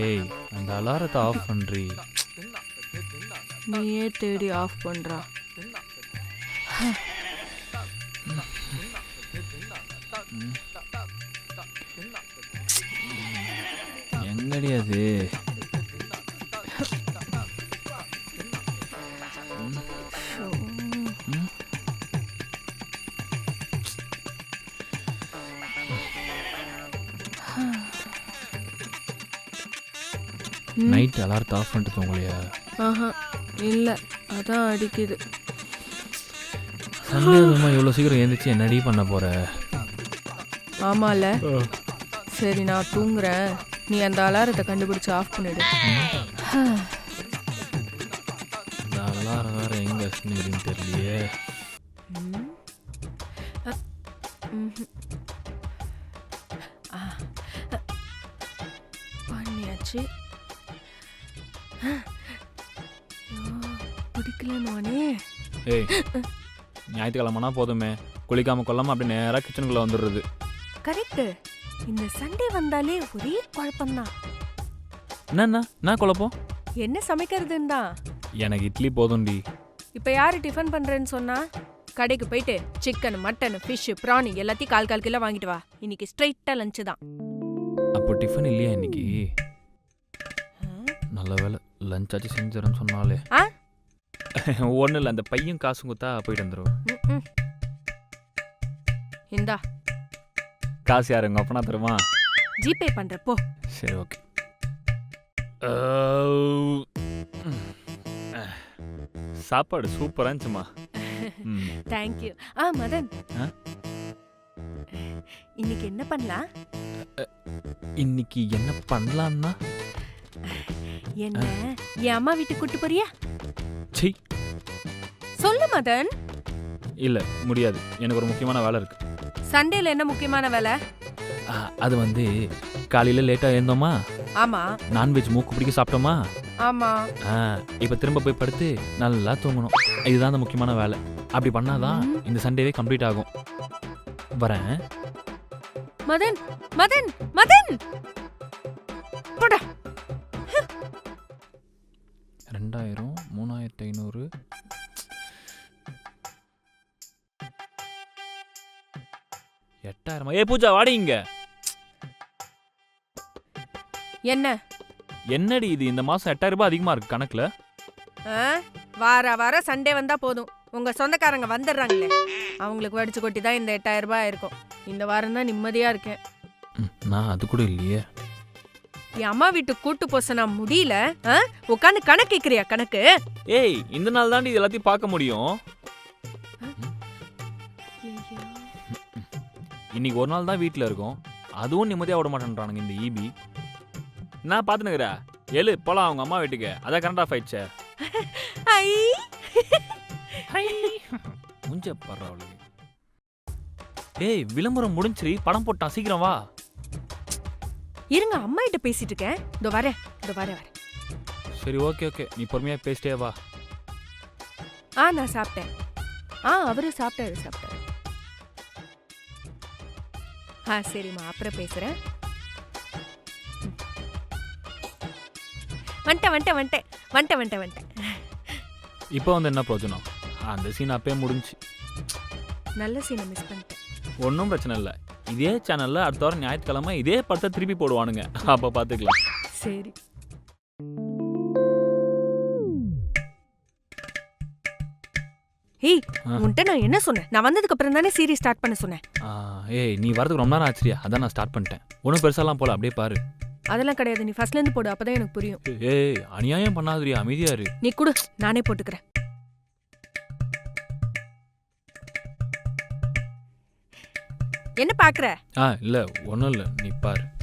ஏய் அந்த அலாரத்தை ஆஃப் பண்ணுறி. நீயே தேடி ஆஃப் பண்றா. எங்கடி அது? நைட் அலாரத்தை ஆஃப் பண்ணிட்டு தூங்கலையா? ஆஹா இல்லை, அதான் அடிக்குது. சந்தேகமா இவ்வளோ சீக்கிரம் எழுந்திரிச்சு என்னடி பண்ண போற? ஆமால, சரி நான் தூங்குறேன், நீ அந்த அலாரத்தை கண்டுபிடிச்சு ஆஃப் பண்ணிடு. இந்த அலாரம் வேற எங்க இருக்குன்னு தெரியலையே. பண்ணியாச்சு. பிடிக்கலன்னு. ஏய் ஞாயிற்றுக்கிழமைனா போதுமே, குளிக்காம கொள்ளாம அப்படி நேராக கிச்சனுக்குள்ள வந்துடுறது. கரெக்ட். இந்த சண்டே வந்தாலே ஒரே குழப்பம்தான். என்ன குழப்பம்? என்ன சமைக்கிறதுன்னு தான். எனக்கு இட்லி போதும்டி. இப்போ யாரு டிஃபன் பண்றேன்னு சொன்னா? கடைக்கு போயிட்டு சிக்கன், மட்டன், ஃபிஷ், பிராணி எல்லாத்தையும் கால் கிலோ வாங்கிட்டு வா. இன்னைக்கு ஸ்ட்ரைட்டா லஞ்ச் தான். அப்போ டிஃபன் இல்லையா இன்னைக்கு? நல்ல வேலை லஞ்சாச்சு செஞ்சிடறேன்னு சொன்னாலே. ஒன்றும் இல்லை, அந்த பையன் காசு கொடுத்தா போயிட்டு வந்துடுவோம். இந்தா காசு யாரு எங்கள் அப்பனா தருமா? ஜிபே பண்றப்போ. சரி ஓகே. சாப்பாடு சூப்பராக இருந்துச்சுமா. தேங்க்யூ. மதன், இன்னைக்கு என்ன பண்ணலாம்? இன்னைக்கு என்ன பண்ணலான்னா? என்ன என் அம்மா வீட்டுக்கு கூட்டு போறியா? சி சொல்லு மதன். இல்ல முடியாது, எனக்கு ஒரு முக்கியமான வேலை இருக்கு. சண்டேல என்ன முக்கியமான வேலை? அது வந்து காலையில லேட்டா எழுந்தோமா, ஆமா. நான்வெஜ் மூக்கு பிடிக்க சாப்பிட்டோமா, ஆமா. இப்ப திரும்ப போய் படுத்து நல்லா தூங்கணும். இதுதான் அந்த முக்கியமான வேலை. அப்படி பண்ணாதான் இந்த சண்டேவே கம்ப்ளீட் ஆகும். வரேன். மதன் மதன் மதன் போடா. 2000, 3500, எட்டாயிரமா? ஏ பூஜா வாடி இங்க. என்ன என்னடி இது? இந்த மாசம் 8000 ரூபாய் அதிகமா இருக்கு கணக்குல. வார சண்டே வந்தா போதும், உங்க சொந்தக்காரங்க வந்துடுறாங்களே, அவங்களுக்கு வடிச்சு கொட்டி தான் இந்த 8000 ரூபாய் இருக்கும். இந்த வாரம் தான் நிம்மதியா இருக்கேன். நான் அது கூட இல்லையே. என் அம்மா வீட்டுக்கு கூட்டு போச நான் முடியல. உட்காந்து கணக்கு கேக்குறியா? கணக்கு? ஏய் இந்த நாள் தாண்டி இது எல்லாத்தையும் பார்க்க முடியும். இன்னைக்கு ஒரு நாள் தான் வீட்டில் இருக்கும், அதுவும் நிம்மதியாக விட மாட்டேன்றானுங்க இந்த ஈபி. நான் பார்த்துனுக்குற ஏழு போலாம் அவங்க அம்மா வீட்டுக்கு. அதான் கரண்ட் ஆஃப் ஆயிடுச்சே. முஞ்ச பரவாயில்ல. ஏய் விளம்பரம் முடிஞ்சிரி, படம் போட்டா, சீக்கிரம் வா. இருங்க, அம்மா கிட்ட பேசிட்டு இருக்கேன். இதோ வரேன். சரி ஓகே நீ பொறுமையா பேசிட்டே வா. நான் சாப்பிட்டேன். அவரும் சாப்பிட்டாரு. சரிம்மா, அப்புறம் பேசுறேன். வந்துட்டேன். இப்போ வந்து என்ன பிரயோஜனம்? அந்த சீன் அப்பயே முடிஞ்சு. நல்ல சீனை மிஸ் பண்ணிட்டேன். ஒன்றும் பிரச்சனை இல்லை, இதே சேனல்ல அடுத்த வாரம் ஞாயிற்றுக்கிழமை இதே படத்தை திருப்பி போடுவானுங்க, அப்போ பார்த்துக்கலாம். சரி. ஏய் உன்கிட்ட நான் என்ன சொன்னேன்? நான் வந்ததுக்கு அப்புறம் தானே சீரிஸ் ஸ்டார்ட் பண்ண சொன்னேன். ஏய் நீ வரதுக்கு ரொம்ப நேரம் ஆச்சுரியா, அதான் நான் ஸ்டார்ட் பண்ணிட்டேன். ஒன்றும் பெருசாலாம் போல, அப்படியே பாரு. அதெல்லாம் கிடையாது, நீ ஃபர்ஸ்ட்ல இருந்து போடு, அப்பதான் எனக்கு புரியும். ஏய் அநியாயம் பண்ணாதீரியா, அமைதியா இரு. நீ கூட நானே போட்டுக்கிறேன். என்ன பாக்குற? இல்ல ஒன்றும் இல்லை, நீ பாரு.